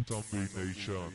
Tmc Nation.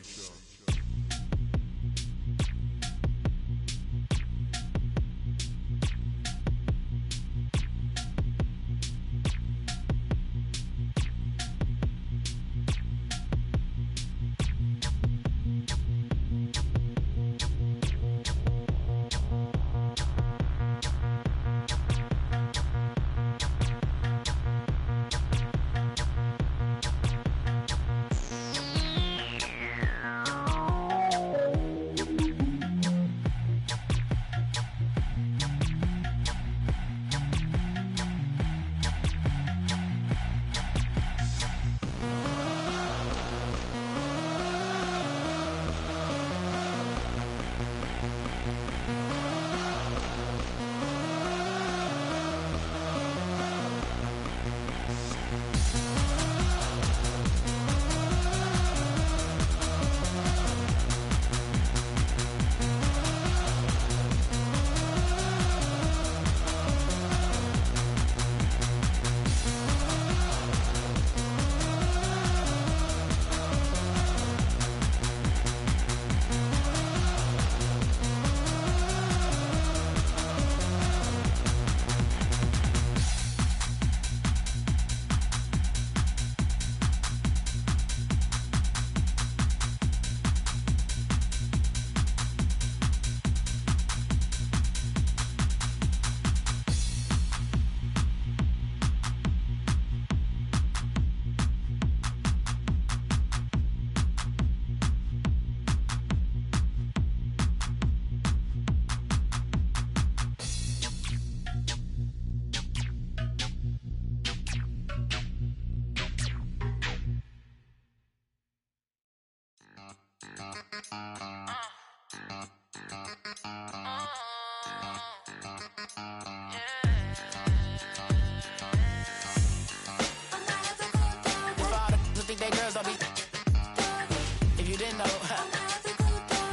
If you didn't know,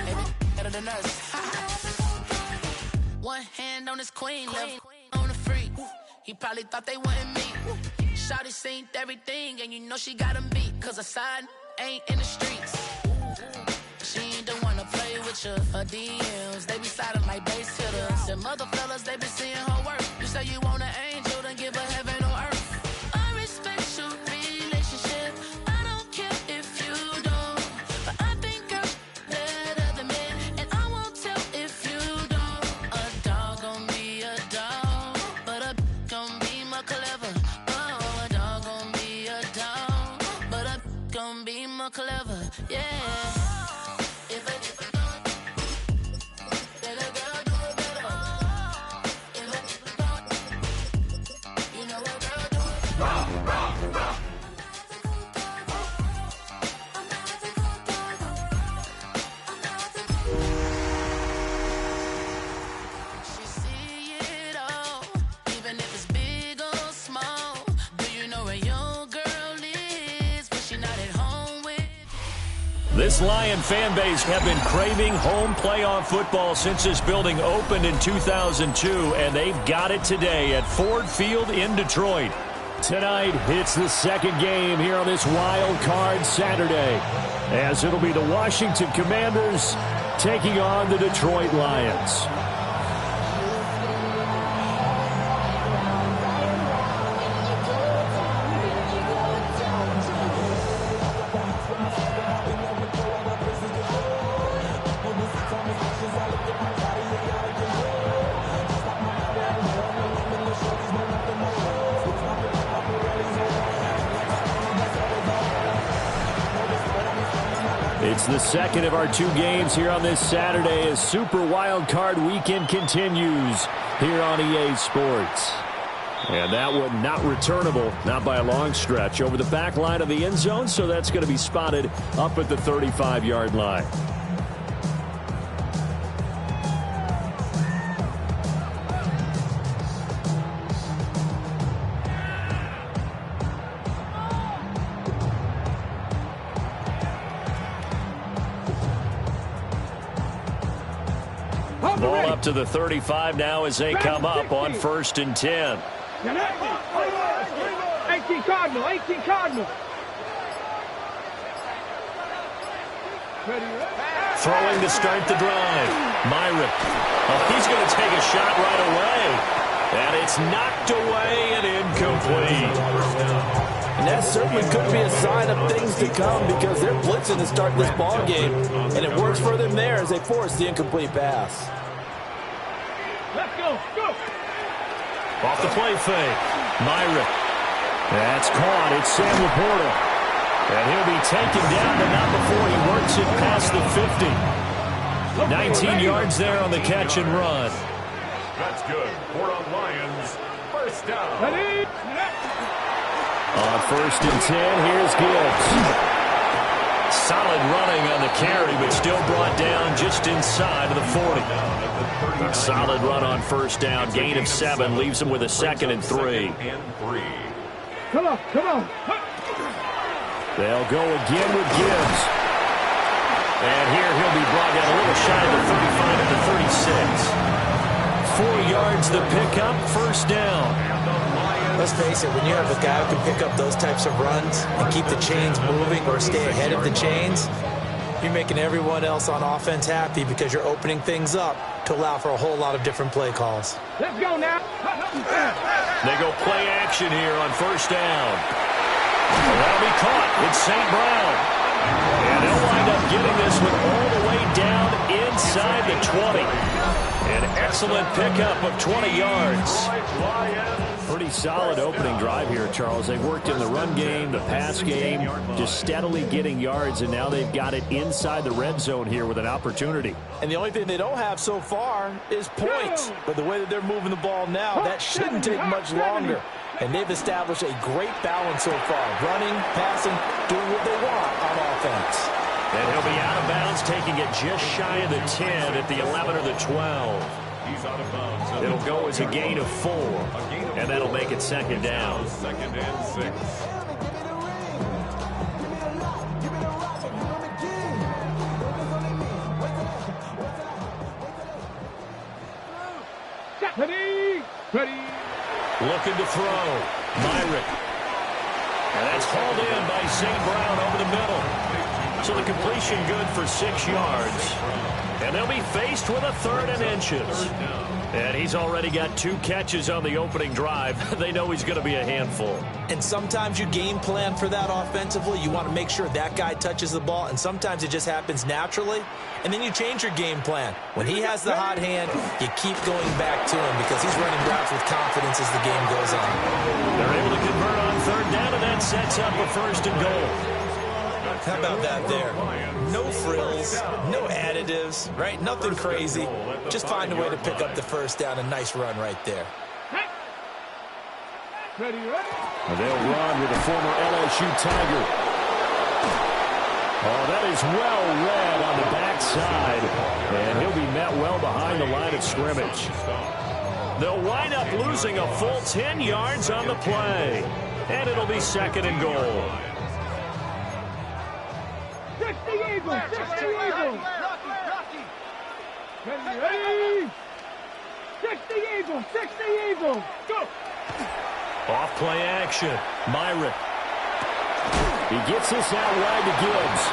maybe better than us. One hand on his queen, left on the freak. He probably thought they wanted me. Shawty seen everything, and you know she got him beat. Cause her side ain't in the streets. She ain't the one to play with you. Her DMs, they be sliding like base hitters. And mother fellas, they be seeing her work. You say you want an angel, then give her heaven or earth. I respect your relationship. I don't care if you don't. But I think I'm better than men. And I won't tell if you don't. A dog gon' be a dog. But a gon' be more clever. Oh, a dog gon' be a dog. But a gon' be more clever. Yeah. This Lion fan base have been craving home playoff football since this building opened in 2002, and they've got it today at Ford Field in Detroit. Tonight, it's the second game here on this Wild Card Saturday, as it'll be the Washington Commanders taking on the Detroit Lions. It's the second of our two games here on this Saturday as Super Wild Card Weekend continues here on EA Sports. And that one not returnable, not by a long stretch, over the back line of the end zone, so that's going to be spotted up at the 35-yard line. Ball up to the 35 now as they come up on 1st and 10. 18 Cardinal, 18 Cardinal. Throwing to start the drive. Myrick. Oh, he's going to take a shot right away. And it's knocked away and incomplete. And that certainly could be a sign of things to come because they're blitzing to start this ball game. And it works for them there as they force the incomplete pass. Let's go. Off the play fake. Myrick. That's caught. It's Sam Laporta. And he'll be taken down, but not before he works it past the 50. 19 yards there on the catch and run. That's good. For the Lions. First down. On 1st and 10, here's Gibbs. Solid running on the carry, but still brought down just inside of the 40. A solid run on 1st down. Gain of 7 leaves him with a 2nd and 3. Come on. They'll go again with Gibbs. And here he'll be brought down a little shy of the 35 at the 36. 4 yards the pickup, 1st down. Let's face it, when you have a guy who can pick up those types of runs and keep the chains moving or stay ahead of the chains, you're making everyone else on offense happy because you're opening things up to allow for a whole lot of different play calls. Let's go now. They go play action here on 1st down. That'll be caught. It's St. Brown. And they'll wind up getting this one all the way down inside the 20. An excellent pickup of 20 yards. Pretty solid opening drive here, Charles. They've worked in the run game, the pass game, just steadily getting yards, and now they've got it inside the red zone here with an opportunity. And the only thing they don't have so far is points. But the way that they're moving the ball now, that shouldn't take much longer. And they've established a great balance so far. Running, passing, doing what they want on offense. And he'll be out of bounds, taking it just shy of the 10 at the 11 or the 12. He's out of bounds. It'll go as a gain of 4, and that'll make it 2nd down. 2nd and 6. Ready. Looking to throw. Myrick. And that's hauled in by St. Brown over the middle. So the completion good for 6 yards. And they'll be faced with a 3rd and inches. And he's already got 2 catches on the opening drive. They know he's going to be a handful. And sometimes you game plan for that offensively. You want to make sure that guy touches the ball, and sometimes it just happens naturally. And then you change your game plan. When he has the hot hand, you keep going back to him because he's running routes with confidence as the game goes on. They're able to convert on 3rd down, and that sets up a 1st and goal. How about that there? No frills, no additives, right? Nothing crazy. Just find a way to pick up the 1st down. A nice run right there. Ready. They'll run with the former LSU Tiger. Oh, that is well read on the backside. And he'll be met well behind the line of scrimmage. They'll wind up losing a full 10 yards on the play. And it'll be 2nd and goal. 60 Eagles. Ready. 60 Eagles. Go. Off play action. Myrick. He gets this out wide to Gibbs.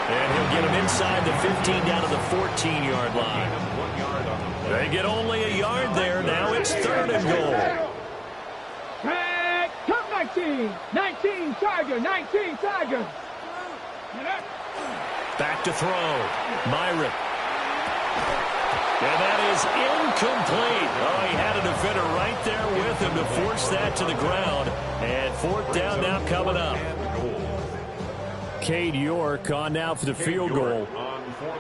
And he'll get him inside the 15 down to the 14-yard line. They get only a yard there. Now it's 3rd and goal. Come 19 Tiger. Back to throw. Myrick. And that is incomplete. Oh, he had a defender right there with him to force that to the ground. And 4th down now coming up. Cade York on now for the field goal.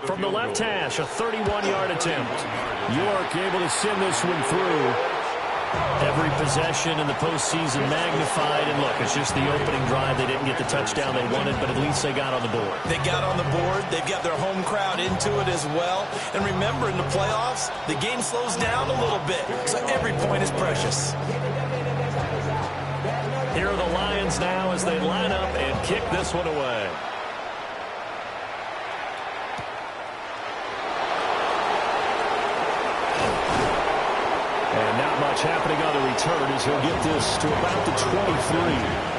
From the left hash, a 31-yard attempt. York able to send this one through. Every possession in the postseason magnified. And look, it's just the opening drive. They didn't get the touchdown they wanted, but at least they got on the board. They got on the board. They've got their home crowd into it as well. And remember, in the playoffs, the game slows down a little bit. So every point is precious. Here are the Lions now as they line up and kick this one away. And not much happening on the return as he'll get this to about the 23.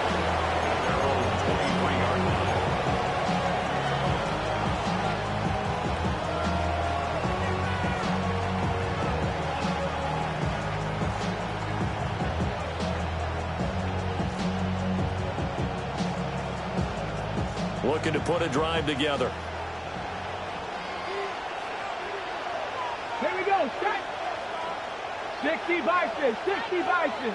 looking to put a drive together. Here we go, set. 60 Bison, 60 Bison.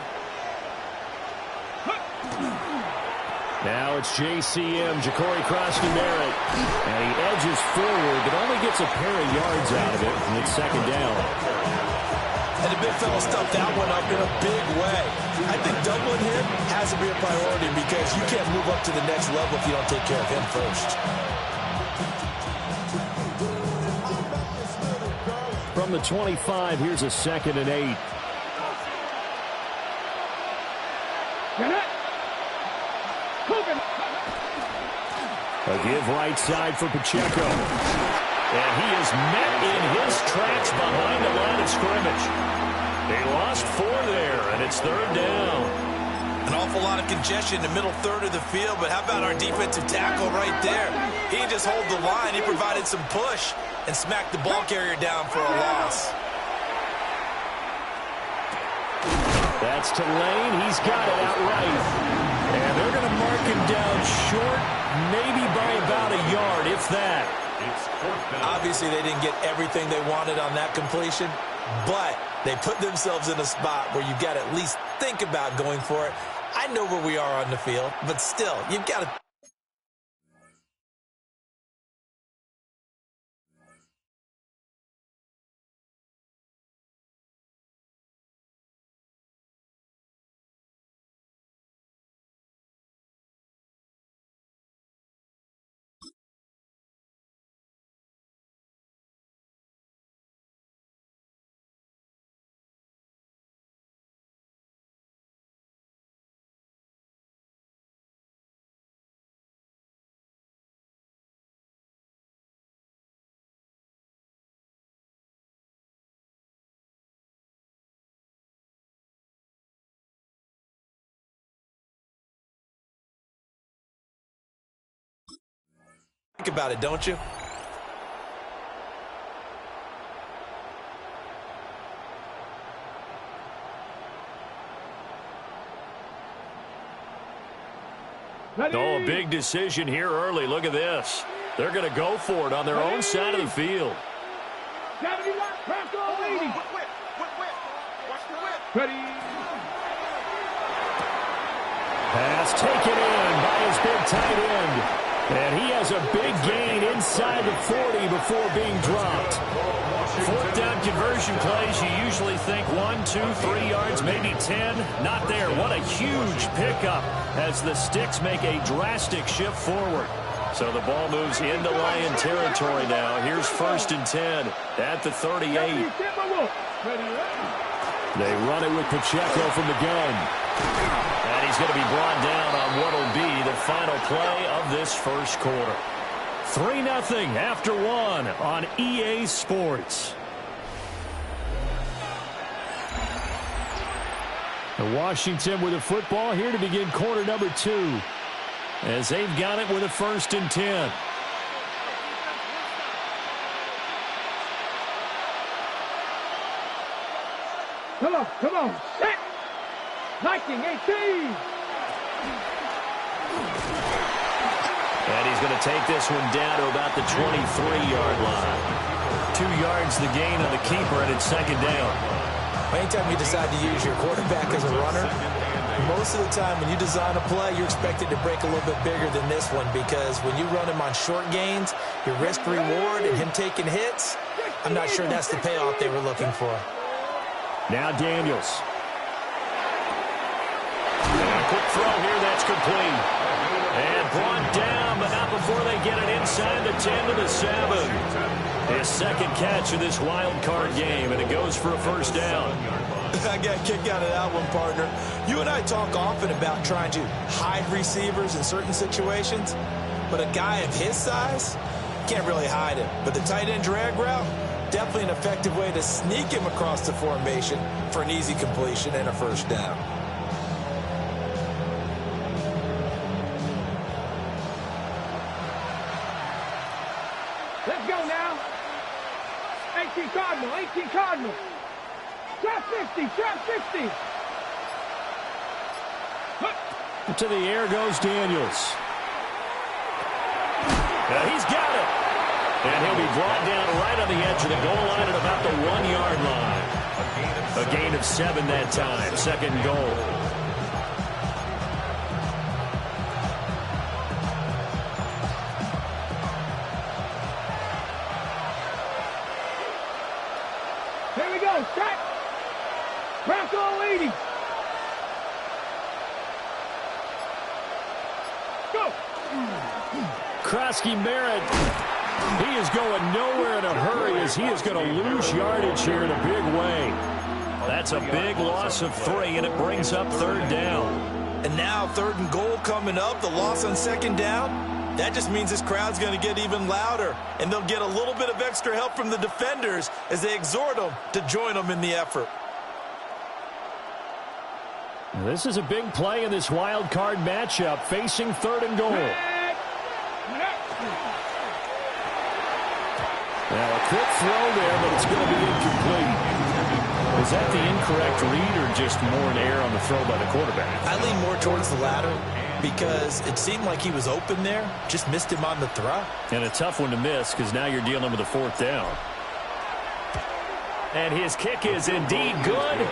Now it's JCM, Ja'Cory Crosby-Merritt. And he edges forward, but only gets a pair of yards out of it, and it's second down. And the big fella stuffed that one up in a big way. I think doubling him has to be a priority because you can't move up to the next level if you don't take care of him first. From the 25, here's a 2nd and 8. A give right side for Pacheco. And he is met in his tracks behind the line of scrimmage. They lost 4 there, and it's 3rd down. An awful lot of congestion in the middle third of the field, but how about our defensive tackle right there? He didn't just hold the line, he provided some push and smacked the ball carrier down for a loss. That's to Lane. He's got it outright. And they're going to mark him down short, maybe by about a yard, if that. Obviously, they didn't get everything they wanted on that completion, but they put themselves in a spot where you've got to at least think about going for it. I know where we are on the field, but still, you've got to... Think about it, don't you? Oh, a big decision here early. Look at this. They're going to go for it on their own side of the field. 70 left, press all 80. Ready. Pass taken in by his big tight end. And he has a big gain inside the 40 before being dropped. 4th down conversion plays, you usually think 1, 2, 3 yards, maybe 10. Not there. What a huge pickup as the Sticks make a drastic shift forward. So the ball moves into Lion territory now. Here's 1st and 10 at the 38. They run it with Pacheco from the gun. And he's going to be brought down on what will be the final play of this first quarter. 3-0 after 1 on EA Sports. And Washington with a football here to begin quarter number 2. As they've got it with a 1st and 10. Come on, set. 19-18. And he's going to take this one down to about the 23-yard line. 2 yards the gain on the keeper, and it's 2nd down. Anytime you decide to use your quarterback as a runner, most of the time when you design a play, you're expected to break a little bit bigger than this one because when you run him on short gains, your risk-reward and him taking hits, I'm not sure that's the payoff they were looking for. Now Daniels. And a quick throw here, that's complete. And brought down, but not before they get it inside the 10 to the 7. His 2nd catch of this wild card game, and it goes for a 1st down. I got a kick out of that one, partner. You and I talk often about trying to hide receivers in certain situations, but a guy of his size can't really hide him. But the tight end drag route, definitely an effective way to sneak him across the formation for an easy completion and a 1st down. Let's go now. 18 Cardinal, 18 Cardinal. Trap 50, trap 50. To the air goes Daniels. He's got it. And he'll be brought down right on the edge of the goal line at about the 1-yard line. A gain of 7 that time. Second and goal. Here we go. Set. Crack all 80. Go. Krosky Merritt, he is going nowhere in a hurry as he is going to lose yardage here in a big way. That's a big loss of 3, and it brings up third down. And now third and goal coming up, the loss on second down. That just means this crowd's going to get even louder, and they'll get a little bit of extra help from the defenders as they exhort them to join them in the effort. This is a big play in this wild card matchup, facing third and goal. Now a quick throw there, but it's going to be incomplete. Was that the incorrect read or just more an error on the throw by the quarterback? I lean more towards the latter because it seemed like he was open there, just missed him on the throw. And a tough one to miss because now you're dealing with a fourth down. And his kick is indeed good.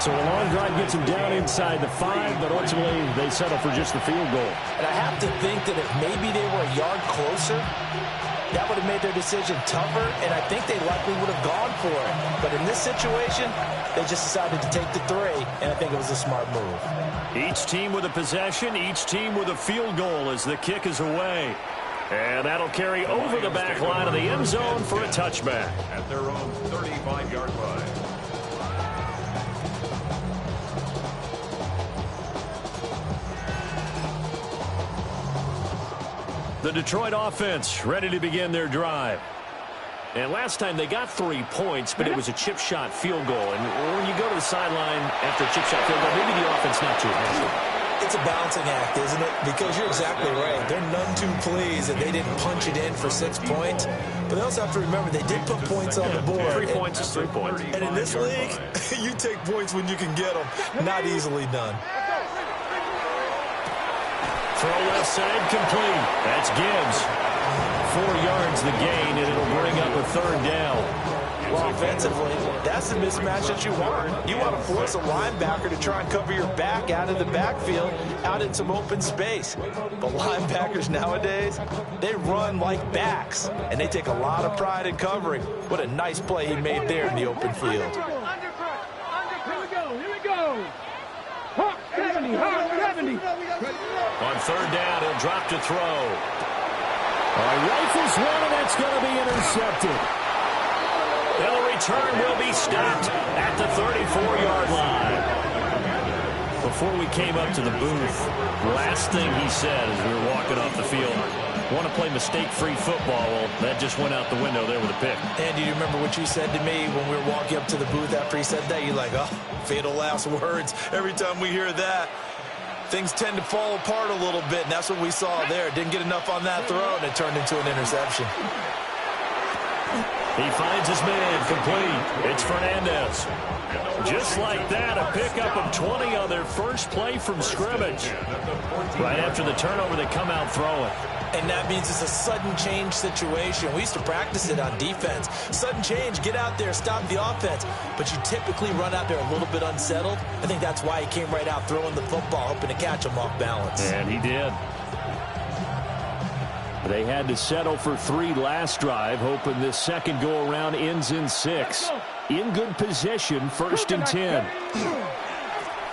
So a long drive gets him down inside the 5, but ultimately they settle for just the field goal. And I have to think that if maybe they were a yard closer, that would have made their decision tougher, and I think they likely would have gone for it. But in this situation, they just decided to take the 3, and I think it was a smart move. Each team with a possession, each team with a field goal as the kick is away. And that'll carry over the back line of the end zone for a touchback. At their own 35-yard line. The Detroit offense ready to begin their drive. And last time they got 3 points, but it was a chip shot field goal. And when you go to the sideline after a chip shot field goal, maybe the offense not too happy. It's a balancing act, isn't it? Because you're exactly right. They're none too pleased that they didn't punch it in for 6 points. But they also have to remember they did put points on the board. 3 points is 3 points. And in this league, you take points when you can get them. Not easily done. Throw left side complete. That's Gibbs. 4 yards the gain, and it'll bring up a third down. Well, offensively, that's the mismatch that you want. You want to force a linebacker to try and cover your back out of the backfield, out in some open space. But linebackers nowadays, they run like backs, and they take a lot of pride in covering. What a nice play he made there in the open field. Here we go. Hawk 70, Hawk 70. On third down, he'll drop to throw. Rifles one, and that's going to be intercepted. And the return will be stopped at the 34-yard line. Before we came up to the booth, last thing he said as we were walking off the field, want to play mistake-free football. Well, that just went out the window there with a pick. And do you remember what you said to me when we were walking up to the booth after he said that? You're like, oh, fatal last words. Every time we hear that, things tend to fall apart a little bit, and that's what we saw there. Didn't get enough on that throw, and it turned into an interception. He finds his man complete. It's Fernandez. Just like that, a pickup of 20 on their first play from scrimmage. Right after the turnover, they come out throwing. And that means it's a sudden change situation. We used to practice it on defense. Sudden change, get out there, stop the offense. But you typically run out there a little bit unsettled. I think that's why he came right out throwing the football, hoping to catch him off balance. And he did. They had to settle for 3 last drive, hoping this second go-around ends in 6. In good position, 1st and 10.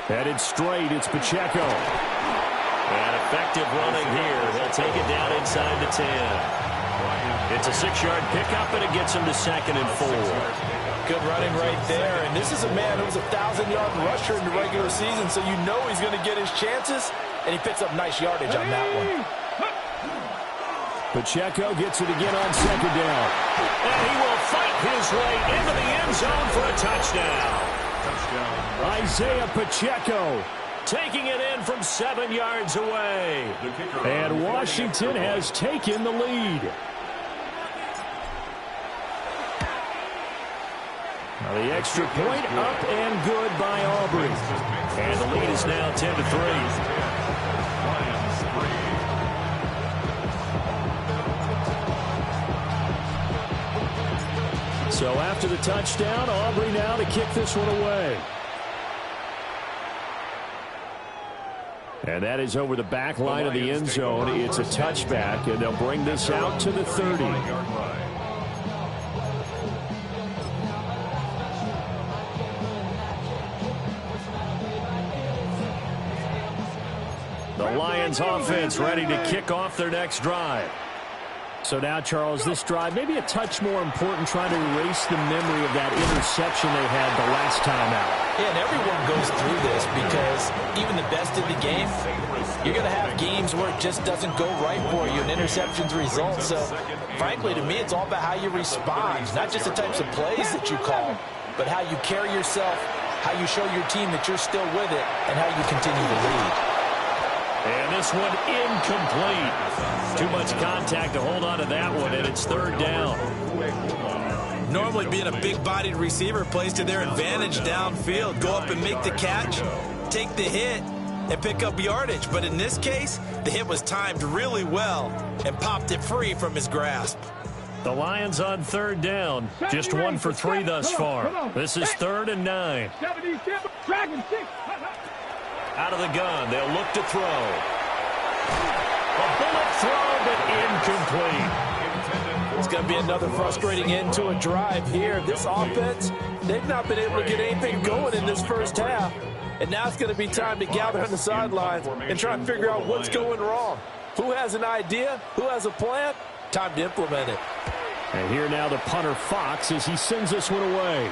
Headed straight, it's Pacheco. And effective running here. They'll take it down inside the 10. It's a 6-yard pickup, and it gets him to 2nd and 4. Good running right there. And this is a man who was a 1,000-yard rusher in the regular season, so you know he's going to get his chances, and he picks up nice yardage on that one. Pacheco gets it again on 2nd down. And he will fight his way into the end zone for a touchdown. Isaiah Pacheco taking it in from 7 yards away. And Washington has taken the lead. Now the extra point up and good by Aubrey. And the lead is now 10-3. So after the touchdown, Aubrey now to kick this one away. And that is over the back line of the end zone. It's a touchback, and they'll bring this out to the 30. The Lions offense ready to kick off their next drive. So now, Charles, this drive maybe a touch more important, trying to erase the memory of that interception they had the last time out. Yeah, and everyone goes through this because even the best of the game, you're going to have games where it just doesn't go right for you, and interceptions result. So, frankly, to me, it's all about how you respond, not just the types of plays that you call, but how you carry yourself, how you show your team that you're still with it, and how you continue to lead. And this one incomplete. Too much contact to hold on to that one, and it's third down. Normally being a big-bodied receiver plays to their advantage downfield. Go up and make the catch, take the hit, and pick up yardage. But in this case, the hit was timed really well and popped it free from his grasp. The Lions on third down. Just 1 for 3 thus far. This is 3rd and 9. Out of the gun, they'll look to throw. A bullet throw, but incomplete. It's going to be another frustrating end to a drive here. This offense, they've not been able to get anything going in this first half. And now it's going to be time to gather on the sidelines and try and figure out what's going wrong. Who has an idea? Who has a plan? Time to implement it. And here now the punter Fox as he sends this one away.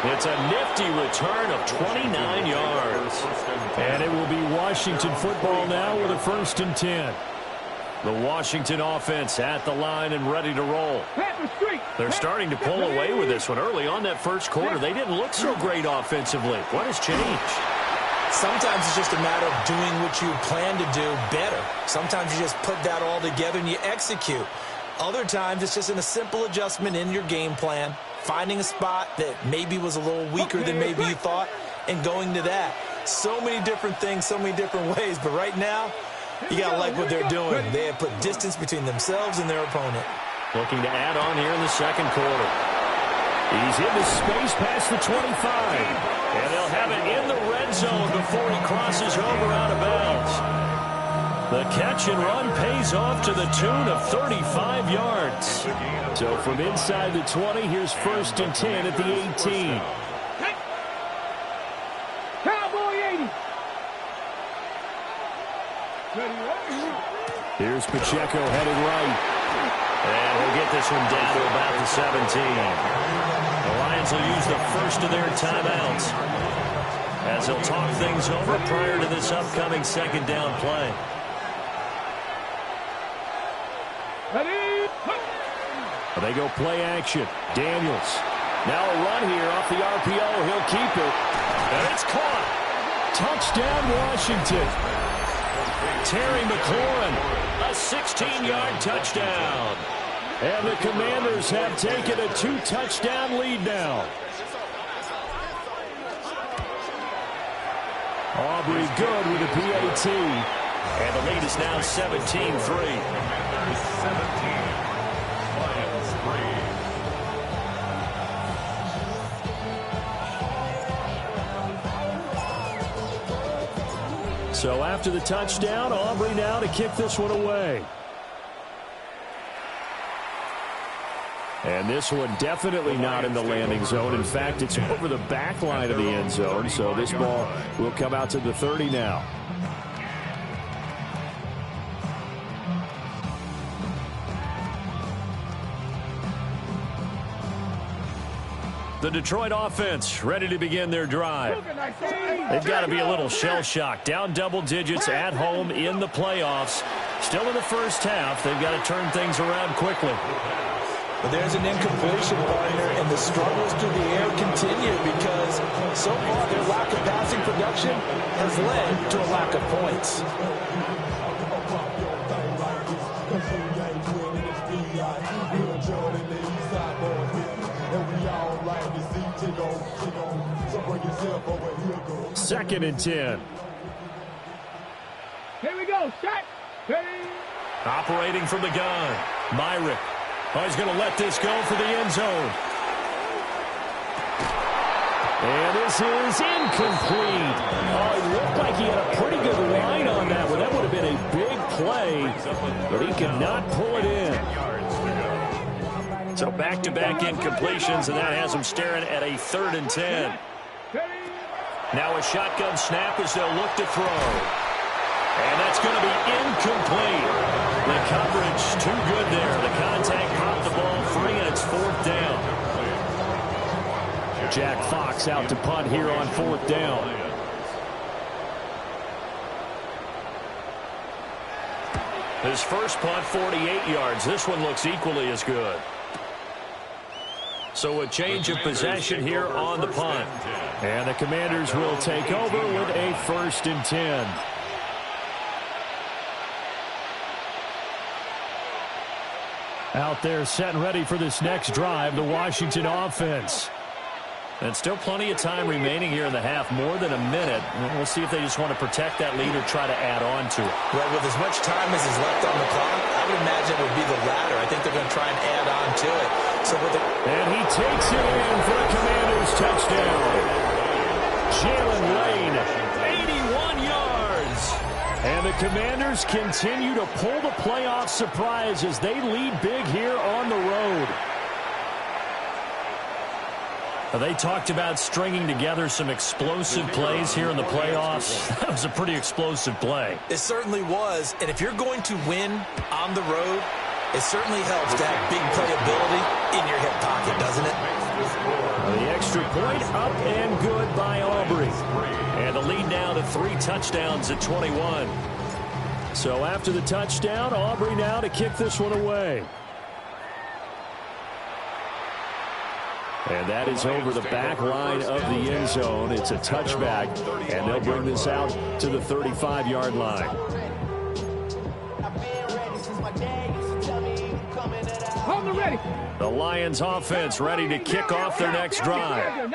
It's a nifty return of 29 yards. And it will be Washington football now with a 1st and 10. The Washington offense at the line and ready to roll. They're starting to pull away with this one. Early on that first quarter, they didn't look so great offensively. What has changed? Sometimes it's just a matter of doing what you plan to do better. Sometimes you just put that all together and you execute. Other times it's just in a simple adjustment in your game plan, finding a spot that maybe was a little weaker than maybe you thought, and going to that. So many different things, so many different ways, but right now, you got to like what they're doing. They have put distance between themselves and their opponent. Looking to add on here in the second quarter. He's into space past the 25. And they'll have it in the red zone before he crosses over out of bounds. The catch and run pays off to the tune of 35 yards. So from inside the 20, here's 1st and 10 at the 18. Cowboy 80. Here's Pacheco headed right. And he'll get this one down to about the 17. The Lions will use the first of their timeouts as they'll talk things over prior to this upcoming 2nd down play. They go play action. Daniels. Now a run here off the RPO. He'll keep it. And it's caught. Touchdown, Washington. Terry McLaurin, a 16-yard touchdown. And the Commanders have taken a 2-touchdown lead now. Aubrey good with a PAT. And the lead is now 17-3. So after the touchdown, Aubrey now to kick this one away. And this one definitely not in the landing zone. In fact, it's over the back line of the end zone. So this ball will come out to the 30 now. The Detroit offense ready to begin their drive. They've got to be a little shell-shocked. Down double digits at home in the playoffs. Still in the first half. They've got to turn things around quickly. But there's an incompletion, partner, and the struggles through the air continue because so far their lack of passing production has led to a lack of points. Second and 10. Here we go. Set. Ready. Operating from the gun. Myrick. Oh, he's going to let this go for the end zone. And this is incomplete. Oh, it looked like he had a pretty good line on that one. That would have been a big play, but he could not pull it in. So back-to-back incompletions, and that has him staring at a 3rd and 10. Now a shotgun snap as they'll look to throw. And that's going to be incomplete. The coverage too good there. The contact popped the ball free, and it's 4th down. Jack Fox out to punt here on 4th down. His first punt, 48 yards. This one looks equally as good. So a change of possession here on the punt. And the Commanders will take over with a 1st and 10. Out there set and ready for this next drive, the Washington offense. And still plenty of time remaining here in the half, more than a minute. We'll see if they just want to protect that lead or try to add on to it. Well, with as much time as is left on the clock, I would imagine it would be the latter. I think they're going to try and add on to it. And he takes it in for the Commanders' touchdown. Jalen Lane, 81 yards. And the Commanders continue to pull the playoff surprise as they lead big here on the road. They talked about stringing together some explosive plays here in the playoffs. That was a pretty explosive play. It certainly was. And if you're going to win on the road, it certainly helps to have big playability in your hip pocket, doesn't it? The extra point up and good by Aubrey. And the lead now to 3 touchdowns at 21. So after the touchdown, Aubrey now to kick this one away. And that is over the back line of the end zone. It's a touchback, and they'll bring this out to the 35-yard line. The Lions offense ready to kick off their next drive.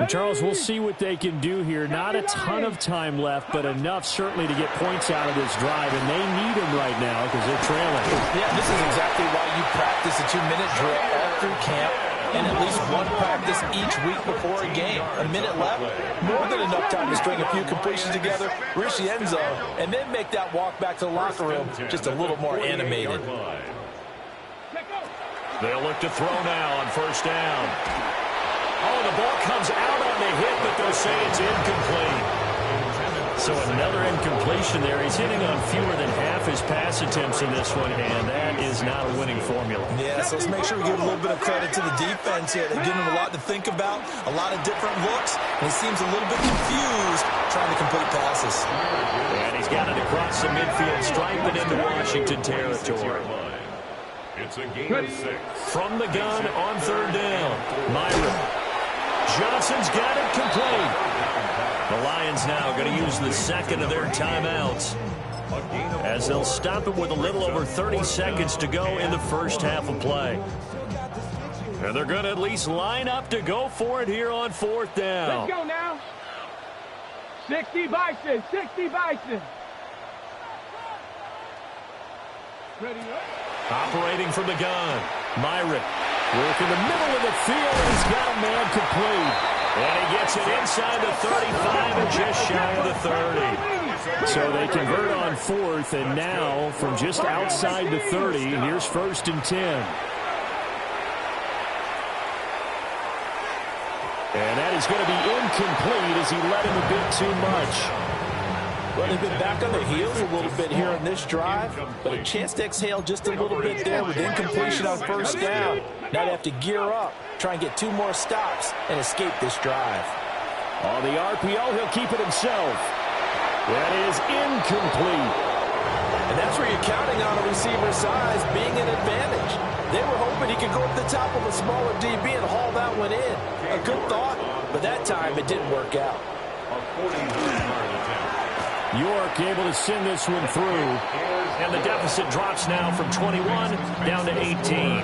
And Charles, we'll see what they can do here. Not a ton of time left, but enough certainly to get points out of this drive, and they need them right now because they're trailing. Yeah, this is exactly why you practice a 2-minute drill all through camp. And at least one practice each week before a game. A minute left, more than enough time to string a few completions together, reach the end zone, and then make that walk back to the locker room just a little more animated. They'll look to throw now on 1st down. Oh, the ball comes out on the hit, but they'll say it's incomplete. So another incompletion there. He's hitting on fewer than half his pass attempts in this one, and that is not a winning formula. Yeah, so let's make sure we give a little bit of credit to the defense here. They've given him a lot to think about, a lot of different looks, and he seems a little bit confused trying to complete passes. And he's got it across the midfield stripe and into Washington territory. It's a gain of 6. From the gun on 3rd down. Myron. Johnson's got it complete. The Lions now going to use the second of their timeouts as they'll stop it with a little over 30 seconds to go in the first half of play. And they're going to at least line up to go for it here on 4th down. Let's go now. 60 Bison, 60 Bison. Ready up. Operating from the gun. Myrick work in the middle of the field. He's got a man complete. And he gets it inside the 35 and just shy of the 30. So they convert on 4th, and now from just outside the 30, here's 1st and 10. And that is going to be incomplete as he let him a bit too much. Well, they've been back on their heels a little bit here on this drive, but a chance to exhale just a little bit there with incompletion on 1st down. Now they have to gear up, try and get 2 more stops, and escape this drive. On the RPO, he'll keep it himself. That is incomplete. And that's where you're counting on a receiver's size being an advantage. They were hoping he could go up the top of a smaller DB and haul that one in. A good thought, but that time it didn't work out. York able to send this one through. And the deficit drops now from 21 down to 18.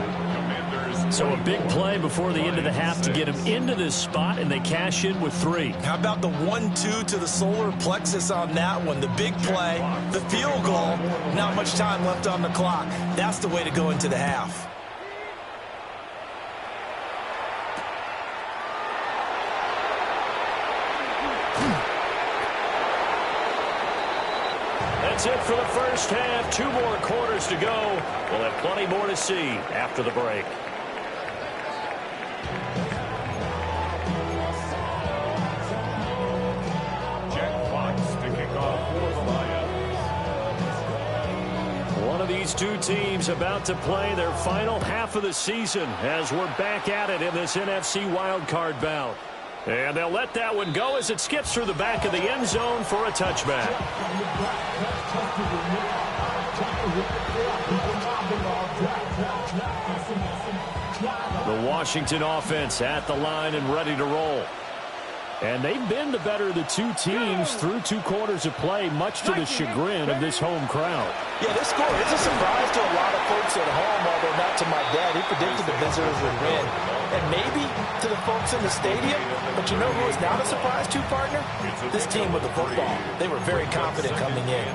So a big play before the end of the half to get him into this spot, and they cash in with 3. How about the 1-2 to the solar plexus on that one? The big play, the field goal, not much time left on the clock. That's the way to go into the half. That's it for the first half. 2 more quarters to go. We'll have plenty more to see after the break. One of these two teams about to play their final half of the season as we're back at it in this NFC Wildcard bout. And they'll let that one go as it skips through the back of the end zone for a touchback. The Washington offense at the line and ready to roll. And they've been the better of the two teams through 2 quarters of play, much to the chagrin of this home crowd. Yeah, this score is a surprise to a lot of folks at home, although not to my dad. He predicted the visitors would win. And maybe to the folks in the stadium. But you know who is not a surprise to, partner? This team with the football. They were very confident coming in.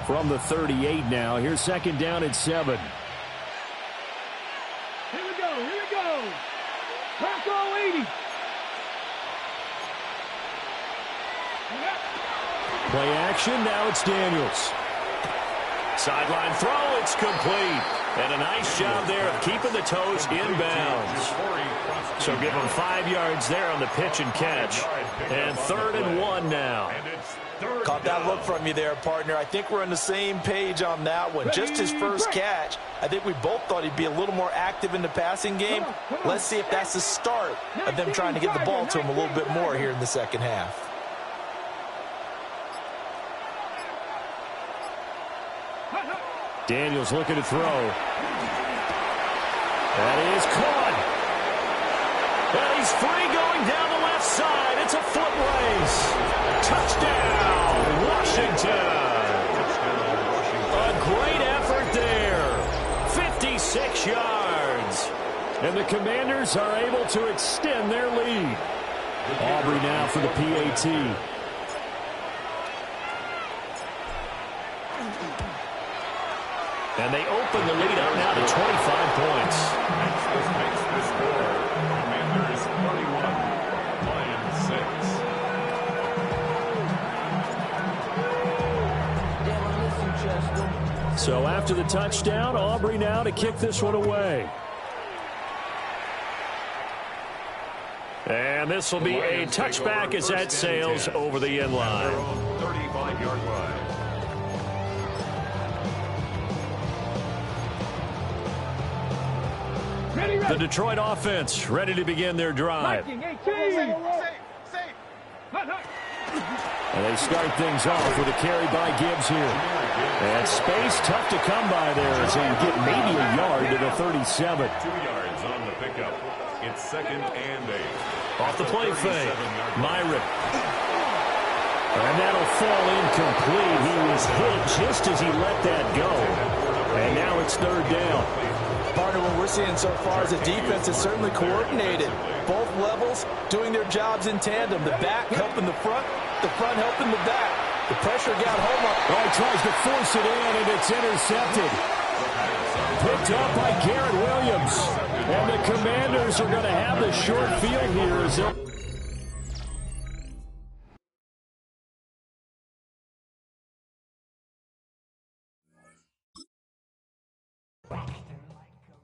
From the 38 now, here's 2nd down and 7. Here we go. Pack all 80. Play action, now it's Daniels. Sideline throw, it's complete. And a nice job there of keeping the toes inbounds. So give them 5 yards there on the pitch and catch. And 3rd and 1 now. Caught that look from you there, partner. I think we're on the same page on that one. Just his first catch. I think we both thought he'd be a little more active in the passing game. Let's see if that's the start of them trying to get the ball to him a little bit more here in the second half. Daniels looking to throw. That is caught. And he's free going down the left side. It's a foot race. Touchdown, Washington. A great effort there. 56 yards. And the Commanders are able to extend their lead. Aubrey now for the PAT. And they open the lead up now to 25 points. Makes the score. Commanders 31, Lions 6. So after the touchdown, Aubrey now to kick this one away. And this will be a touchback as that sails over the end line. 35-yard line. The Detroit offense ready to begin their drive. And they start things off with a carry by Gibbs here. And space tough to come by there as they get maybe a yard to the 37. 2 yards on the pickup. It's 2nd and 8. Off the play fake. Myrick. And that'll fall incomplete. He was hit just as he let that go. And now it's 3rd down. Partner, what we're seeing so far is the defense is certainly coordinated. Both levels doing their jobs in tandem. The back helping the front helping the back. The pressure got home. Oh, he tries to force it in, and it's intercepted. Picked up by Garrett Williams. And the Commanders are going to have the short field here as they'll